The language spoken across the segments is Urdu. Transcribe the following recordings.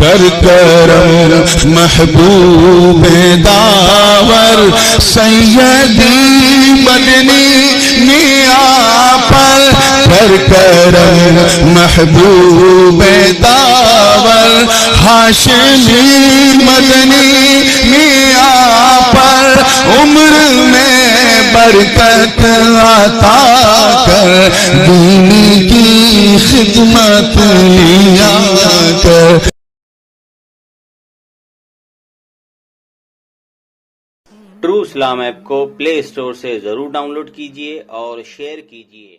کر کرم محبوب داور سیدی مدنی میاں پر کر کرم محبوب داور ہاشمی مدنی میاں پر عمر میں برکت عطا کر دین کی خدمت لیا کر. ٹرو اسلام ایپ کو پلے اسٹور سے ضرور ڈاؤن لوڈ کیجیے اور شیئر کیجیے.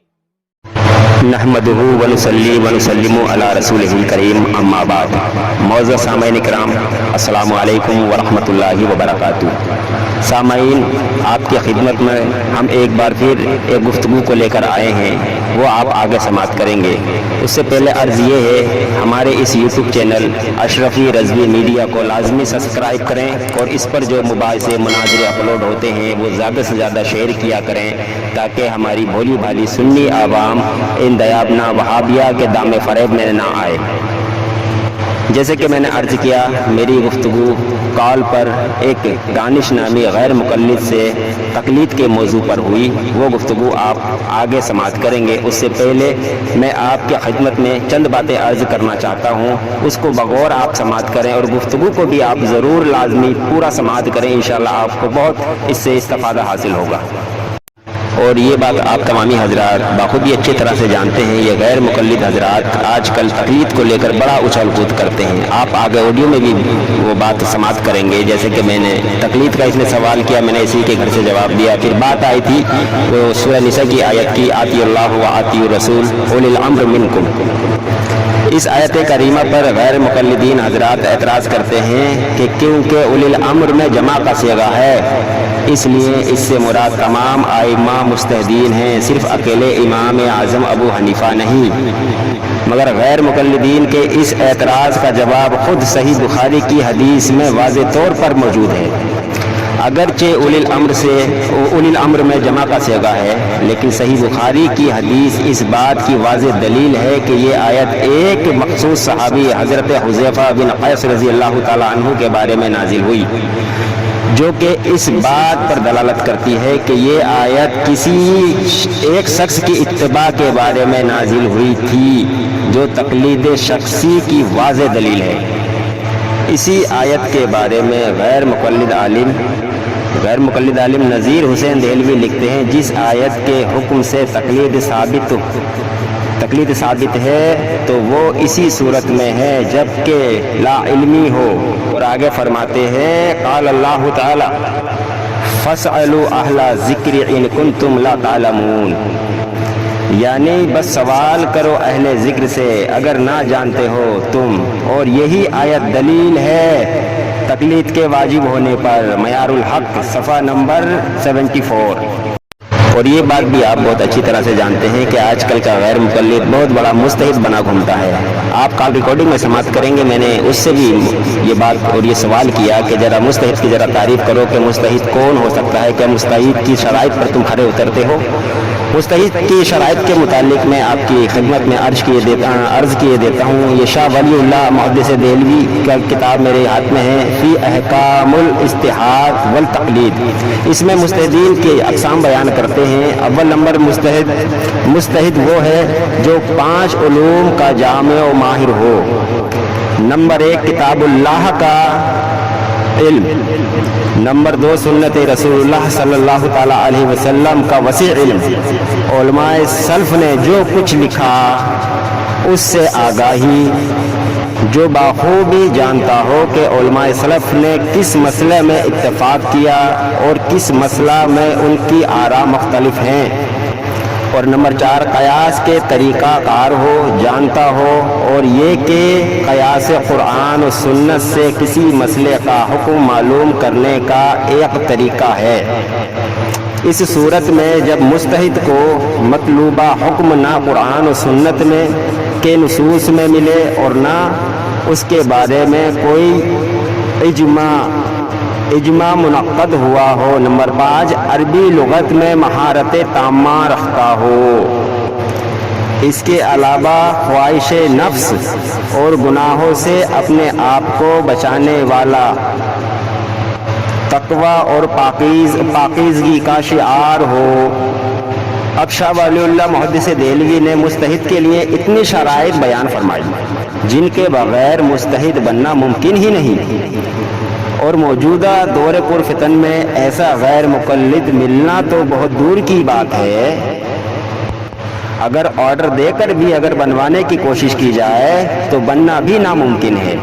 نحمدہ ونصلی ونسلم علی رسولہ الکریم اما بعد. معزز سامعین کرام، السلام علیکم ورحمۃ اللہ وبرکاتہ. سامعین، آپ کی خدمت میں ہم ایک بار پھر ایک گفتگو کو لے کر آئے ہیں، وہ آپ آگے سماعت کریں گے. اس سے پہلے عرض یہ ہے، ہمارے اس یوٹیوب چینل اشرفی رضوی میڈیا کو لازمی سبسکرائب کریں اور اس پر جو مباحثے مناظرے اپلوڈ ہوتے ہیں وہ زیادہ سے زیادہ شیئر کیا کریں، تاکہ ہماری بھولی بھالی سنی عوام ان دیابنا وہابیہ کے دام فریب میں نہ آئے. جیسے کہ میں نے عرض کیا، میری گفتگو کال پر ایک دانش نامی غیر مقلد سے تقلید کے موضوع پر ہوئی. وہ گفتگو آپ آگے سماعت کریں گے. اس سے پہلے میں آپ کی خدمت میں چند باتیں عرض کرنا چاہتا ہوں، اس کو بغور آپ سماعت کریں اور گفتگو کو بھی آپ ضرور لازمی پورا سماعت کریں. انشاءاللہ آپ کو بہت اس سے استفادہ حاصل ہوگا. اور یہ بات آپ تمامی حضرات بخودی اچھی طرح سے جانتے ہیں، یہ غیر مقلد حضرات آج کل تقلید کو لے کر بڑا اچھل کود کرتے ہیں. آپ آگے آڈیو میں بھی وہ بات سماعت کریں گے. جیسے کہ میں نے تقلید کا اس نے سوال کیا، میں نے اسی کے گھر سے جواب دیا. پھر بات آئی تھی وہ سورہ نساء کی آیت کی، آتی اللہ و آتی الرسول اولی الامر منکم. اس آیت کریمہ پر غیر مقلدین حضرات اعتراض کرتے ہیں کہ کیونکہ اولی الامر میں جمع کا صیغہ ہے، اس لیے اس سے مراد تمام ائمہ مجتہدین ہیں، صرف اکیلے امام اعظم ابو حنیفہ نہیں. مگر غیر مقلدین کے اس اعتراض کا جواب خود صحیح بخاری کی حدیث میں واضح طور پر موجود ہے. اگرچہ اولی الامر میں جمع کا صیغہ ہے، لیکن صحیح بخاری کی حدیث اس بات کی واضح دلیل ہے کہ یہ آیت ایک مخصوص صحابی حضرت حذیفہ بن قیس رضی اللہ تعالی عنہ کے بارے میں نازل ہوئی، جو کہ اس بات پر دلالت کرتی ہے کہ یہ آیت کسی ایک شخص کی اتباع کے بارے میں نازل ہوئی تھی، جو تقلید شخصی کی واضح دلیل ہے. اسی آیت کے بارے میں غیر مقلد عالم نذیر حسین دہلوی لکھتے ہیں، جس آیت کے حکم سے تقلید ثابت ہے تو وہ اسی صورت میں ہے جبکہ لا علمی ہو. اور آگے فرماتے ہیں، قال اللہ تعالی فاسألوا اہل ذکر ان کنتم لا تعلمون، یعنی بس سوال کرو اہل ذکر سے اگر نہ جانتے ہو تم. اور یہی آیت دلیل ہے تقلید کے واجب ہونے پر. معیار الحق صفحہ نمبر 74. اور یہ بات بھی آپ بہت اچھی طرح سے جانتے ہیں کہ آج کل کا غیر مقلد بہت بڑا مجتہد بنا گھومتا ہے. آپ کال ریکارڈنگ میں سماعت کریں گے، میں نے اس سے بھی یہ بات اور یہ سوال کیا کہ ذرا مجتہد کی ذرا تعریف کرو کہ مجتہد کون ہو سکتا ہے، کیا مجتہد کی شرائط پر تم کھڑے اترتے ہو؟ مجتہد کی شرائط کے متعلق میں آپ کی خدمت میں عرض کیے دیتا ہوں. یہ شاہ ولی اللہ محدث دہلوی کا کتاب میرے ہاتھ میں ہے، فی احکام الاجتہاد والتقلید. اس میں مجتہدین کے اقسام بیان کرتے ہیں. اول نمبر مجتہد وہ ہے جو 5 علوم کا جامع و ماہر ہو. نمبر 1 کتاب اللہ کا علم. نمبر 2 سنت رسول اللہ صلی اللہ تعالی علیہ وسلم کا وسیع علم. علماء سلف نے جو کچھ لکھا اس سے آگاہی، جو بخوبی جانتا ہو کہ علماء سلف نے کس مسئلے میں اتفاق کیا اور کس مسئلہ میں ان کی آراء مختلف ہیں. اور نمبر 4 قیاس کے طریقہ کار ہو، جانتا ہو، اور یہ کہ قیاس قرآن و سنت سے کسی مسئلے کا حکم معلوم کرنے کا ایک طریقہ ہے. اس صورت میں جب مجتہد کو مطلوبہ حکم نہ قرآن و سنت میں کے نصوص میں ملے اور نہ اس کے بارے میں کوئی اجماع منعقد ہوا ہو. نمبر 5 عربی لغت میں مہارت تامہ رکھتا ہو. اس کے علاوہ خواہش نفس اور گناہوں سے اپنے آپ کو بچانے والا تقوی اور پاکیزگی کا شعار ہو۔ اب شاہ ولی اللہ محدث دہلوی نے مجتہد کے لیے اتنی شرائط بیان فرمائی جن کے بغیر مجتہد بننا ممکن ہی نہیں، اور موجودہ دور پرفتن میں ایسا غیر مقلد ملنا تو بہت دور کی بات ہے۔ اگر آرڈر دے کر بھی اگر بنوانے کی کوشش کی جائے تو بننا بھی ناممکن ہے۔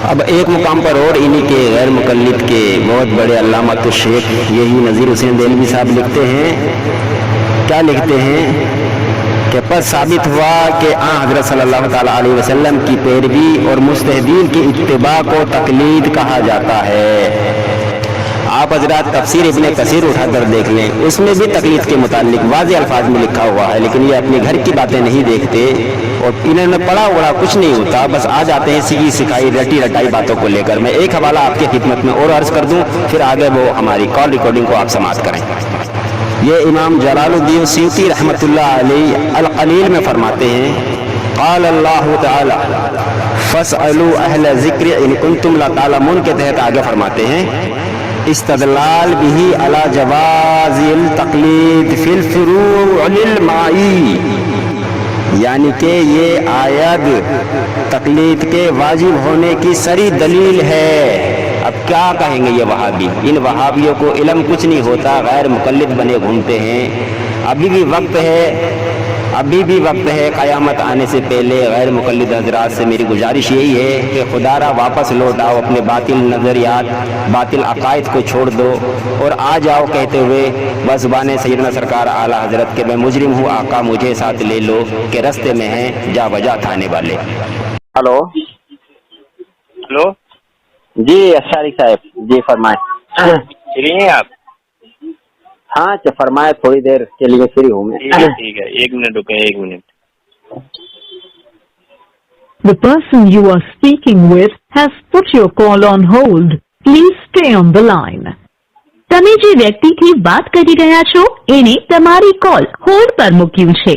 اب ایک مقام پر اور انہی کے غیر مقلد کے بہت بڑے علامۃ الشیخ یہی نذیر حسین دہلوی صاحب لکھتے ہیں، کیا لکھتے ہیں کہ پس ثابت ہوا کہ حضرت صلی اللہ تعالیٰ علیہ وسلم کی پیروی اور مجتہدین کی اتباع کو تقلید کہا جاتا ہے۔ آپ حضرات تفسیر ابن کثیر اٹھا کر دیکھ لیں، اس میں بھی تقلید کے متعلق واضح الفاظ میں لکھا ہوا ہے، لیکن یہ اپنے گھر کی باتیں نہیں دیکھتے اور انہوں نے پڑھا اڑا کچھ نہیں ہوتا، بس آ جاتے ہیں سیکھی سکھائی رٹی رٹائی باتوں کو لے کر۔ میں ایک حوالہ آپ کی خدمت میں اور عرض کر دوں، پھر آگے وہ ہماری کال ریکارڈنگ کو آپ سماعت کریں۔ یہ امام جلال الدین سیوطی رحمۃ اللہ علیہ القلیل میں فرماتے ہیں، قال اللہ تعالی فاسألوا اہل ذکر ان کنتم لا تعلمون کے تحت آگے فرماتے ہیں، استدلال به علی جواز التقلید فی الفروع للمائی، یعنی کہ یہ آیت تقلید کے واجب ہونے کی سری دلیل ہے۔ اب کیا کہیں گے یہ وہابی؟ ان وہابیوں کو علم کچھ نہیں ہوتا، غیر مقلد بنے گھومتے ہیں۔ ابھی بھی وقت ہے قیامت آنے سے پہلے غیر مقلد حضرات سے میری گزارش یہی ہے کہ خدا را واپس لوٹ آؤ، اپنے باطل نظریات باطل عقائد کو چھوڑ دو اور آ جاؤ کہتے ہوئے بس زبان سیدنا سرکار اعلیٰ حضرت کے میں مجرم ہوں، آقا مجھے ساتھ لے لو کہ رستے میں ہیں جا بجا تھانے والے۔ ہلو جی اشاری صاحب، جی فرمائیں۔ فری ہیں آپ؟ ہاں فرمائے، تھوڑی دیر کے لیے فری ہوں میں۔ ٹھیک ہے، 1 منٹ رکیں، 1 minute. The person you are speaking with has put your call on hold. Please stay on the line. તમે જે વ્યક્તિથી વાત કરી રહ્યા છો એને તમારી કોલ હોલ્ડ પર મૂક્યું છે।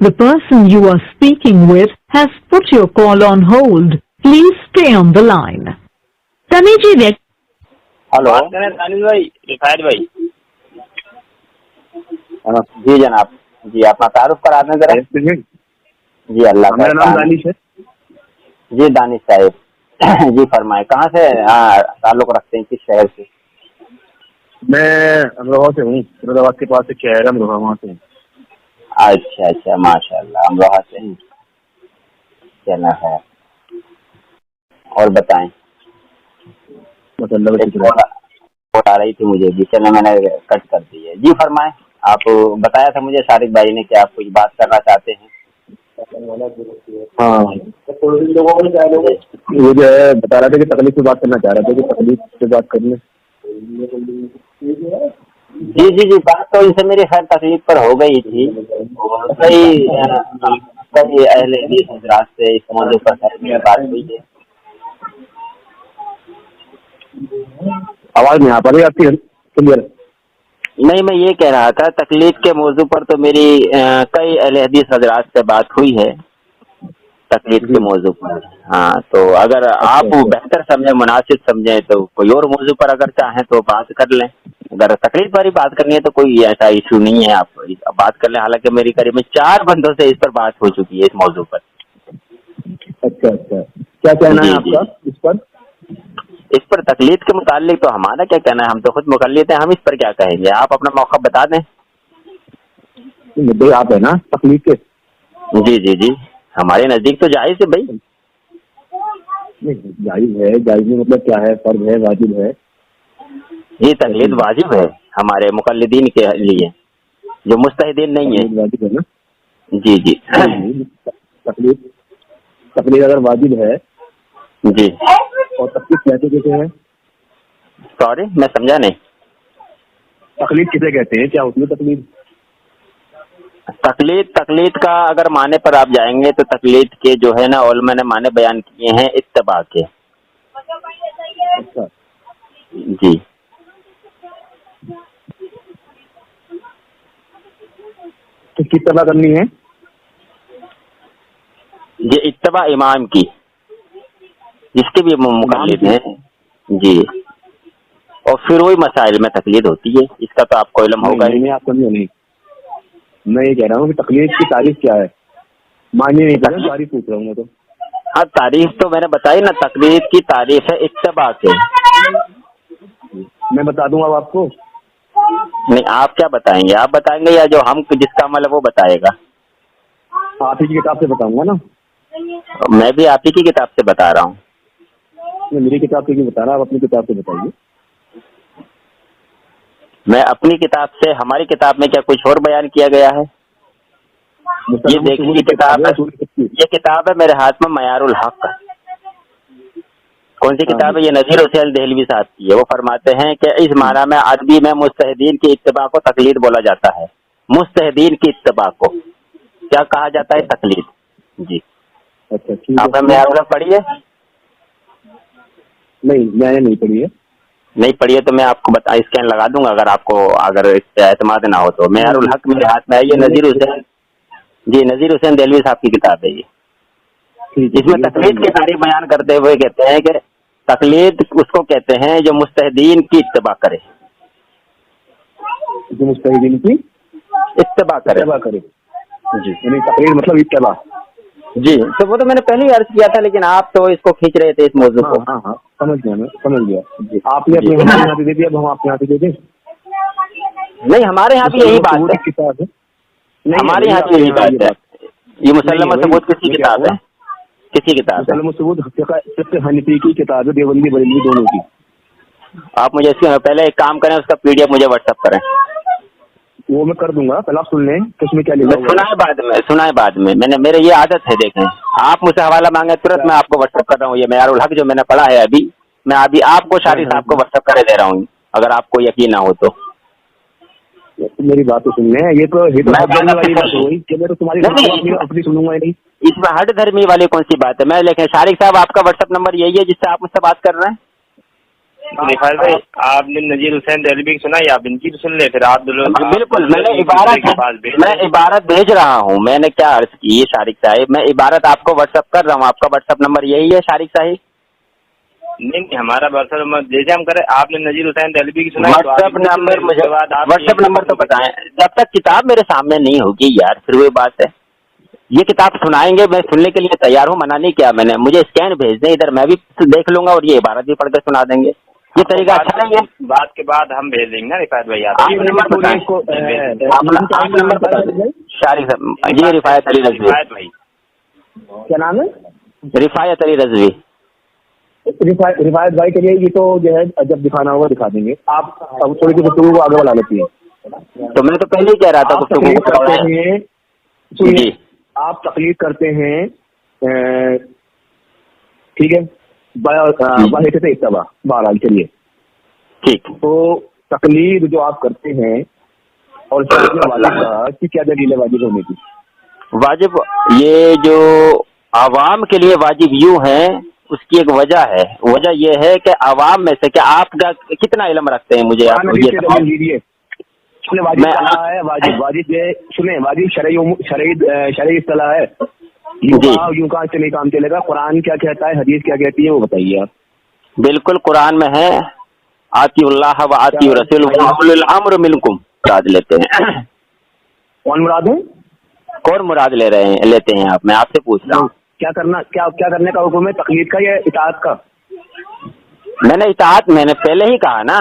The person you are speaking with has put your call on hold. Please stay on the line. તમે જે વ્યક્તિ ہلو دانش بھائی، رفایت بھائی۔ جی جناب، جی اپنا تعارف کرا دیں ذرا۔ جی اللہ کا، میرا نام دانش ہے۔ جی دانش صاحب، جی فرمائے، کہاں سے تعلق رکھتے ہیں، کس شہر سے؟ میں امروہہ سے ہوں، مراد آباد کے پاس ایک شہر ہے امروہہ، وہاں سے۔ اچھا ماشاء اللہ، امروہہ سے کہنا ہے۔ اور بتائیں، ووٹ آ رہی تھی مجھے بھی، چلو میں نے کٹ کر دی ہے۔ جی فرمائیں، آپ بتایا تھا مجھے شارق بھائی نے کہ آپ کچھ بات کرنا چاہتے ہیں۔ ہاں، وہ جو ہے بتا رہا تھا کہ تکلیف سے بات کرنا چاہ رہا تھا کہ تکلیف سے بات کرنے۔ جی بات تو ان سے میری خیر تکلیف پر ہو گئی تھی، کئی اہل حدیث حضرات سے اس موضوع پر بات ہوئی ہے۔ آواز نہیں آ پا رہی آپ کی کلیئر؟ نہیں، میں یہ کہہ رہا تھا تکلیف کے موضوع پر تو میری کئی اہل حدیث حضرات سے بات ہوئی ہے تکلیف کے موضوع پر۔ ہاں، تو اگر آپ بہتر سمجھیں، مناسب سمجھیں تو کوئی اور موضوع پر اگر چاہیں تو بات کر لیں۔ اگر تکلیف والی بات کرنی ہے تو کوئی ایسا ایشو نہیں ہے، آپ بات کر لیں۔ حالانکہ میری قریب میں 4 بندوں سے اس پر بات ہو چکی ہے، اس موضوع پر۔ اچھا، کیا کہنا ہے آپ کا اس پر؟ اس پر تکلیف کے متعلق تو ہمارا کیا کہنا ہے، ہم تو خود مقلد ہیں، ہم اس پر کیا کہیں گے؟ آپ اپنا موقع بتا دیں۔ مدعی آپ ہے نا تکلیف کے؟ جی، ہمارے نزدیک تو جائز ہے بھائی۔ جائز ہے، جائز میں مطلب کیا ہے؟ فرض ہے، واجب ہے؟ جی تقلید واجب ہے ہمارے مقلدین کے لیے جو مستحدین نہیں ہیں۔ واجب ہے نا؟ جی تقلید اگر واجب ہے جی، اور تقلید کیسے ہے؟ سوری میں سمجھا نہیں۔ تقلید کسے کہتے ہیں؟ کیا ہوتی ہے تقلید؟ تقلید کا اگر معنی پر آپ جائیں گے تو تقلید کے جو ہے نا علماء نے معنی بیان کیے ہیں اتباع کے. اچھا جی کس کی اتباع کرنی ہے؟ یہ اتباع امام کی، جس کے بھی مقلد ہیں. جی اور پھر وہی مسائل میں تقلید ہوتی ہے، اس کا تو آپ کو علم ہوگا ہی. نہیں آپ سمجھو نہیں، میں یہ کہہ رہا ہوں کہ تقلید کی تعریف کیا ہے، معنی نہیں پتا، تعریف پوچھ رہا ہوں میں تو. ہاں تعریف تو میں نے بتائی نا، تقلید کی تعریف ہے اتباع کے. میں بتا دوں اب آپ کو. نہیں آپ کیا بتائیں گے؟ آپ بتائیں گے یا جو ہم جس کا عمل ہے وہ بتائے گا؟ آپ ہی کی کتاب سے بتاؤں گا نا. میں بھی آپ ہی کی کتاب سے بتا رہا ہوں. میں میری کتاب سے کیوں بتا رہا ہوں؟ آپ اپنی کتاب سے بتائیے. میں اپنی کتاب سے، ہماری کتاب میں کیا کچھ اور بیان کیا گیا ہے؟ یہ دیکھیے یہ کتاب ہے میرے ہاتھ میں، معیار الحق. کون سی کتاب ہے؟ یہ نذیر حسین دہلوی صاحب کی ہے. وہ فرماتے ہیں کہ اس معنی میں عربی میں مجتہدین کی اتباع کو تقلید بولا جاتا ہے. مجتہدین کی اتباع کو کیا کہا جاتا ہے؟ تقلید. جی اچھا ٹھیک آپ ہے. نے معیار الحق پڑھی ہے؟ نہیں میں نے نہیں پڑھی ہے. نہیں پڑھی ہے تو میں آپ کو اسکین لگا دوں گا، اگر آپ کو اگر اس پہ اعتماد نہ ہو تو. معیار الحق میرے ہاتھ میں ہے، یہ نذیر حسین، جی نذیر حسین دہلوی صاحب کی کتاب ہے یہ. اس میں تقلید کی تعریف بیان کرتے ہوئے کہتے ہیں کہ تقلید اس کو کہتے ہیں جو مجتہدین کی اتباع کرے. جو مجتہدین کی اتباع کرے. جی یعنی تقلید مطلب اتباع. جی تو وہ تو میں نے پہلے ہی عرض کیا تھا، لیکن آپ تو اس کو کھینچ رہے تھے اس موضوع کو. ہاں ہاں سمجھ گیا، میں سمجھ گیا. آپ نے اپنے ہمارے یہاں دے دیا، اب ہم آپ کے یہاں سے دے دیں. نہیں ہمارے یہاں بھی یہی بات ہے، کتاب ہے. ہمارے یہاں بھی یہی بات ہے. یہ مسلم ثبوت کس کی کتاب ہے؟ کسی کتاب ہے؟ مسلم ثبوت فقہ حنفی کی کتاب ہے، دیوبندی بریلوی دونوں کی. آپ مجھے اس کے پہلے ایک کام کریں، اس کا PDF مجھے واٹس ایپ کریں. وہ میں کر دوں گا، پہلے آپ سن لیں کہ اس میں کیا لکھا ہوا ہے. سنا ہے بعد میں. میں نے میرے یہ عادت ہے، دیکھیں آپ مجھ سے حوالہ مانگے ترنت میں آپ کو واٹس ایپ کر رہا ہوں. یہ معیار الحق جو میں نے پڑھا ہے ابھی، میں ابھی آپ کو شاری صاحب کو واٹس ایپ کرے دے رہا ہوں، اگر آپ کو یقین نہ ہو تو. میری بات تو سن لیں. یہ تو والی بات ہوئی کہ میں تو تمہاری اپنی سنوں گا نہیں. اس میں ہٹ دھرمی والی کون سی بات ہے؟ میں لیکن شارق صاحب آپ کا واٹس ایپ نمبر یہی ہے جس سے آپ مجھ سے بات کر رہے ہیں؟ نفاذ بھائی آپ نے نذیر حسین دہلوی کی سنا یا آپ ان کی بھی سن لیں، پھر آپ بالکل. میں عبارت بھیج رہا ہوں. میں نے کیا عرض کی شارق صاحب، میں عبارت آپ کو واٹس ایپ کر رہا ہوں. آپ کا واٹس ایپ نمبر یہی ہے شارق صاحب؟ نہیں ہمارا واٹس ایپ نمبر جیسے ہم کریں. آپ نے نذیر حسین دہلوی کی سنا؟ واٹس ایپ نمبر مجھے واٹس ایپ نمبر تو بتائیں. جب تک کتاب میرے سامنے نہیں ہوگی یار، پھر وہی بات ہے. یہ کتاب سنائیں گے، میں سننے کے لیے تیار ہوں، منع نہیں کیا میں نے. مجھے اسکین بھیج دیں ادھر، میں بھی دیکھ لوں گا اور یہ عبارت بھی پڑھ کے سنا دیں گے. یہ طریقہ اچھا نہیں ہے؟ بات کے بعد ہم بھیج دیں گے نا رفایت بھائی. آپ نمبر بتائیں، نمبر بتائیں. شارق صاحب جی، رفایت علی رضوی. رفایت بھائی کیا نام ہے؟ رفایت علی رضوی. رفایت بھائی کے لیے یہ تو جو ہے جب دکھانا ہوگا دکھا دیں گے. آپ تھوڑی سی گفتگو کو آگے بڑھا لیتی ہے. تو میں تو پہلے ہی کہہ رہا تھا تقلید کرتے ہیں. جی آپ تقلید کرتے ہیں، ٹھیک ہے، بحیثیت اتباع. بہرحال چلیے ٹھیک. تو تقلید جو آپ کرتے ہیں اور واجب کہا کہ کیا دلیل ہے واجب ہونے کی؟ واجب یہ جو عوام کے لیے واجب یوں ہے، اس کی ایک وجہ ہے. وجہ یہ ہے کہ عوام میں سے، کہ آپ کا کتنا علم رکھتے ہیں مجھے آپ دیجیے. واجب واجب یہ سنیں، واجب شرعی اصطلاح ہے. یوں کہاں سے نہیں کام چلے گا. قرآن کیا کہتا ہے، حدیث کیا کہتی ہے، وہ بتائیے آپ. بالکل قرآن میں ہے آتی اللہ و آتی رسول الامر منکم مراد لیتے ہیں. کون مراد ہے؟ کون مراد لیتے ہیں آپ؟ میں آپ سے پوچھ رہا ہوں. کیا کرنے کا حکم ہے؟ تقلید کا یا اطاعت کا؟ میں نے اطاعت، میں نے پہلے ہی کہا نا،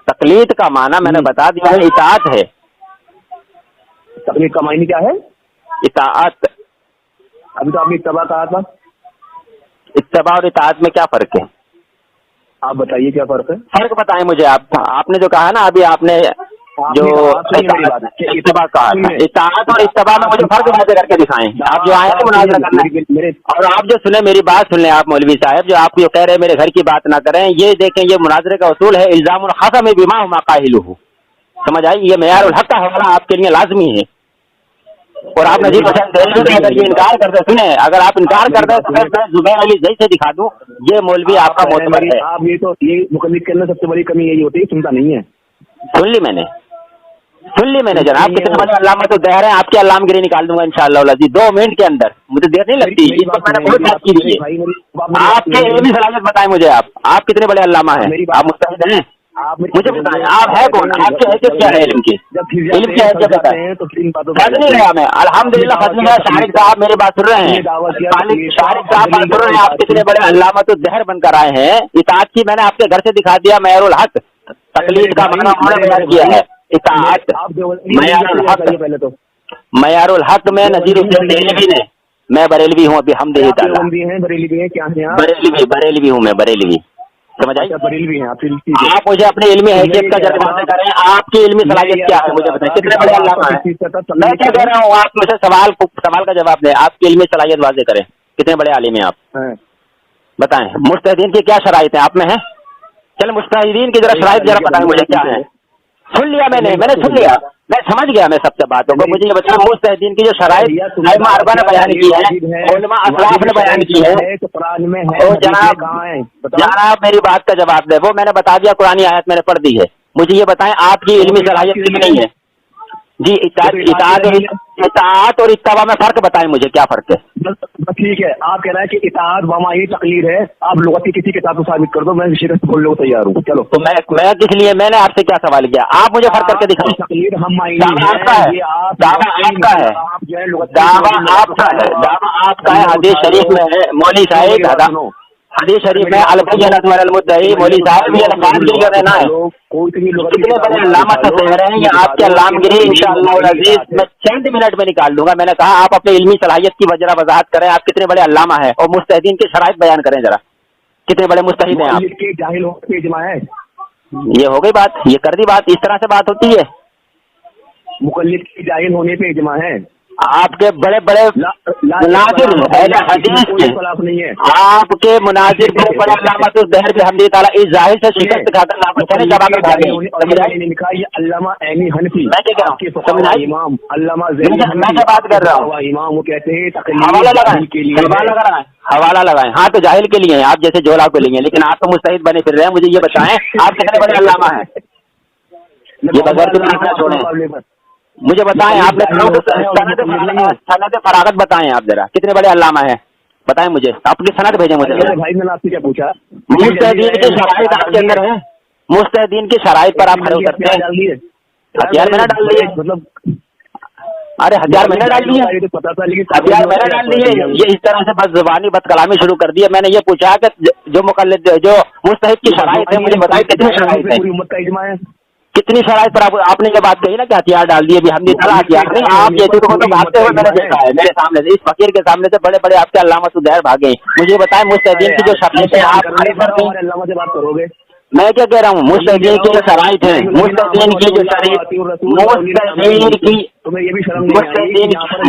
تقلید کا معنی میں نے بتا دیا ہے، اطاعت ہے. تقلید کا معنی کیا ہے؟ اطاعت. ابھی تو آپ نے اتباع کہا تھا. اتباع اور اطاعت میں کیا فرق ہے؟ آپ بتائیے کیا فرق ہے. فرق بتائیں مجھے. آپ نے جو کہا نا ابھی، آپ نے جو اتباع کہا، اطاعت اور اتباع میں مجھے فرق واضح کر کے دکھائیں. آپ جو آئے ہیں مناظرہ کرنا، اور آپ جو سنیں میری بات سن لیں آپ مولوی صاحب، جو آپ جو کہہ رہے ہیں میرے گھر کی بات نہ کریں، یہ دیکھیں یہ مناظرے کا اصول ہے الزام الحکم بما هو قائلہ. سمجھ آئی؟ یہ معیار الحق کا حوالہ آپ کے لیے لازمی ہے. اور آپ نذیر حسین دہلوی بھی اگر یہ انکار کرتے سنے، اگر آپ انکار کرتے ہیں تو پھر میں زبیر علی زئی سے دکھا دوں، یہ مولوی آپ کا معتبر ہے. آپ یہ مقلد کے اندر سب سے بڑی کمی یہی ہوتی ہے، سنتا نہیں ہے. سن لی میں نے جناب، کتنے بڑے علامت الدہر ہیں. آپ کی علامگیری نکال دوں گا انشاءاللہ العزیز 2 منٹ کے اندر، مجھے دیر نہیں لگتی. اس وقت میں نے بہت بات کی ہے. آپ کی علمی صلاحیت بتائیں مجھے، آپ کتنے بڑے علامہ ہیں؟ آپ مستحد ہیں؟ مجھے بتائیں آپ ہے کون، آپ کی حیثیت کیا ہے علم کی؟ علم کی حیثیت بتائیں. فض نہیں رہا میں الحمدللہ، فض نہیں رہا. شارق صاحب میری بات سن رہے ہیں، شارق صاحب بات سن رہے ہیں. آپ کتنے بڑے علامت الدہر بن کر آئے ہیں. اطاعت کی میں نے آپ کے گھر سے دکھا دیا معیار الحق، تقلید کا معنی انہوں نے بیان کیا ہے. اطاعت معیار الحق میں نذیر حسین دہلوی نے، میں بریلوی ہوں ابھی ہم دے بریلوی ہوں میں بریلوی، سمجھ آئی؟ آپ مجھے اپنی علمی حیثیت کا جذبہ واضح کریں. آپ کی علمی صلاحیت کیا ہے مجھے بتائیں، کتنے بڑے علامہ ہیں؟ میں کیا کہہ رہا ہوں، آپ مجھے سوال کا جواب دیں. آپ کی علمی صلاحیت واضح کریں، کتنے بڑے عالم ہیں آپ؟ بتائیں. مجتہدین کی کیا شرائط ہیں؟ آپ میں ہیں؟ چلے مجتہدین کی ذرا شرائط ذرا بتائیں مجھے کیا ہے. سن لیا میں نے سن لیا، میں سمجھ گیا میں سب سے باتوں کو. مجھے یہ بتائیں مجتہدین کی جو شرائط ائمہ اربعہ نے بیان کی ہے، علماء اسلاف نے بیان کی ہے. جناب میری بات کا جواب دے. وہ میں نے بتا دیا، قرآن آیت میں نے پڑھ دی ہے. مجھے یہ بتائیں آپ کی علمی صلاحیت کتنی ہے؟ جی اطاعت اور اتباع میں فرق بتائیں مجھے، کیا فرق ہے؟ ٹھیک ہے، آپ کہہ رہے ہیں کہ اطاعت ومائی تقلید ہے. آپ لغت کی کسی کتاب کو ثابت کر دو، میں شرک سے بولنے کو تیار ہوں. چلو تو میں کس لیے، میں نے آپ سے کیا سوال کیا؟ آپ مجھے فرق کر کے دکھائیں. تقلید ہم دعویٰ آپ کا ہے، دعویٰ آپ کا ہے، دعویٰ آپ کا ہے، دعویٰ آپ کا ہے. حدیث شریف میں ہے مولوی صاحب، حدیث شریف میں البینۃ علی المدعی، مولوی صاحب یہ علامگیری کا رہنا ہے. کتنے بڑے علامہ سے کہہ رہے ہیں، یہ آپ کی علامگیری انشاءاللہ العزیز میں چند منٹ میں نکال دوں گا. میں نے کہا آپ اپنی علمی صلاحیت کی وضاحت کریں، آپ کتنے بڑے علامہ ہیں، اور مجتہدین کی شرائط بیان کریں ذرا، کتنے بڑے مجتہد ہیں آپ. جاہل ہونے پہ اجماع ہے. یہ ہو گئی بات، یہ کر دی بات. اس طرح سے بات ہوتی ہے. مقلد کے جاہل ہونے پہ اجماع ہے. آپ کے بڑے بڑے مناظر اہل حدیث کے، آپ کے مناظر بڑے بڑے علامت الدہر بھی حمد تعالیٰ اس ظاہر سے شکست کھا کر واپس چلے جب آپ لکھا یہ علامہ عینی حنفی، میں کیا کہہ رہا ہوں امام علامہ میں کیا بات کر رہا ہوں، امام وہ کہتے ہیں حوالہ لگائیں. ہاں تو جاہل کے لیے ہیں آپ جیسے جولا کے لیے، لیکن آپ تو مجتہد بنے پھر رہے ہیں. مجھے یہ بتائیں آپ کتنے بڑے علامہ ہیں، یہ بغیر تم چھوڑیں. مجھے بتائیں آپ نے سند فراغت بتائیں آپ ذرا، کتنے بڑے علامہ ہیں بتائیں مجھے. آپ کی سند بھیجیں مجھے. بھائی میں نے آپ سے کیا پوچھا، مجتہدین کی شرائط آپ کے اندر ہے، مجتہدین کی شرائط پر آپ کھڑے اترتے ہیں. ہتھیار میں نہ ڈال دیے، مطلب ارے ہتھیار میں نہ ڈال دیے، ہتھیار میں نہ ڈال دیے. یہ اس طرح سے بس زبانی بد کلامی شروع کر دی. میں نے یہ پوچھا کہ جو مقلد جو مجتہد کی شرائط ہے مجھے بتائیں کتنی شرائط ہے، پوری امت کا اجماع ہے. کتنی شرائط پر آپ نے یہ بات کہی نا کہ ہتھیار ڈال دیے. بھی ہم نے ہتھیار نہیں، آپ یہ تو بھاگتے ہوئے میں نے دیکھا ہے میرے سامنے سے، اس فقیر کے سامنے سے بڑے بڑے آپ کے علامت الدہر بھاگے. مجھے بتائیں مجتہدین کی جو شرائط ہے آپ علامہ سے بات کرو گے. میں کیا کہہ رہا ہوں، مجتہدین کی جو شرائط ہے، مجتہدین کی جو شرائط،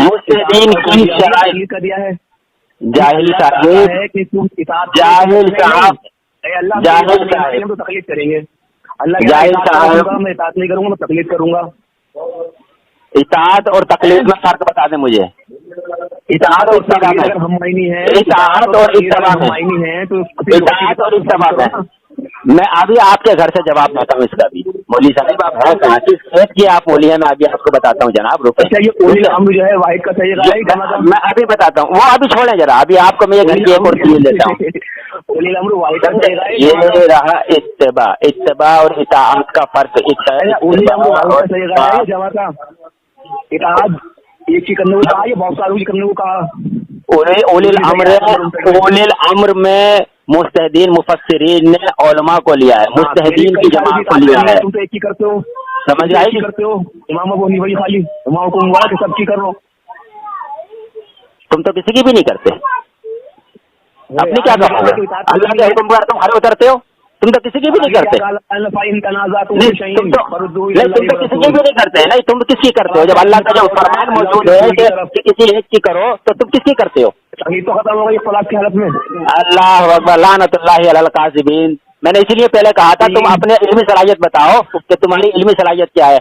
مجتہدین کی شرائط کا دیا ہے جاہل صاحب، جاہل صاحب، جاہل صاحب تو تکلیف کریں گے. اللہ جاہل صاحب، میں اطاعت نہیں کروں گا، میں تکلیف کروں گا. اطاعت اور تکلیف میں فرق بتا دیں مجھے. اطاعت اور اتباع میں، اطاعت اور اتباع میں، اطاعت اور اتباع میں. میں ابھی آپ کے گھر سے جواب دیتا ہوں اس کا بھی. مولوی صاحب آپ ہیں کہاں، کس کھیت کی آپ مولوی ہیں، میں ابھی آپ کو بتاتا ہوں جناب. واحد کا صحیح، میں ابھی بتاتا ہوں، وہ ابھی چھوڑیں ذرا. ابھی آپ کو میں یہ گھر کی ایک اور چیز لیتا ہوں. یہ رہا اتباع، اتباع اور اطاعت کا فرق. ایک چیز کرنے کو کہا، یہ بہت ساروں کی کرنے کو کہا. اولی الامر میں مجتہدین مفسرین نے علماء کو لیا ہے، مجتہدین کی جماعت کو لیا ہے. تم تو ایک ہی کرتے ہو، سمجھ آئی؟ کرتے ہو امام ابو حنیفہ خالی امام کو مبارک سب کی کر رہو. تم تو کسی کی بھی نہیں کرتے. اپنی کیا کہو گے، اللہ کے حکم پر تم کھڑے اترتے ہو، تم تو کسی کی بھی نہیں کرتے. تم تو کسی کی بھی نہیں کرتے. نہیں تم کس کی کرتے ہو، جب اللہ کا جو فرمان موجود ہے کہ کسی ایک کی کرو تو تم کس کی کرتے ہو. تو ختم ہوگا یہ طلاق کی حالت میں. اللہ اکبر، لعنت اللہ علی الکاذبین. میں نے اسی لیے پہلے کہا تھا تم اپنے علمی صلاحیت بتاؤ کہ تمہاری علمی صلاحیت کیا ہے.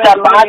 4-5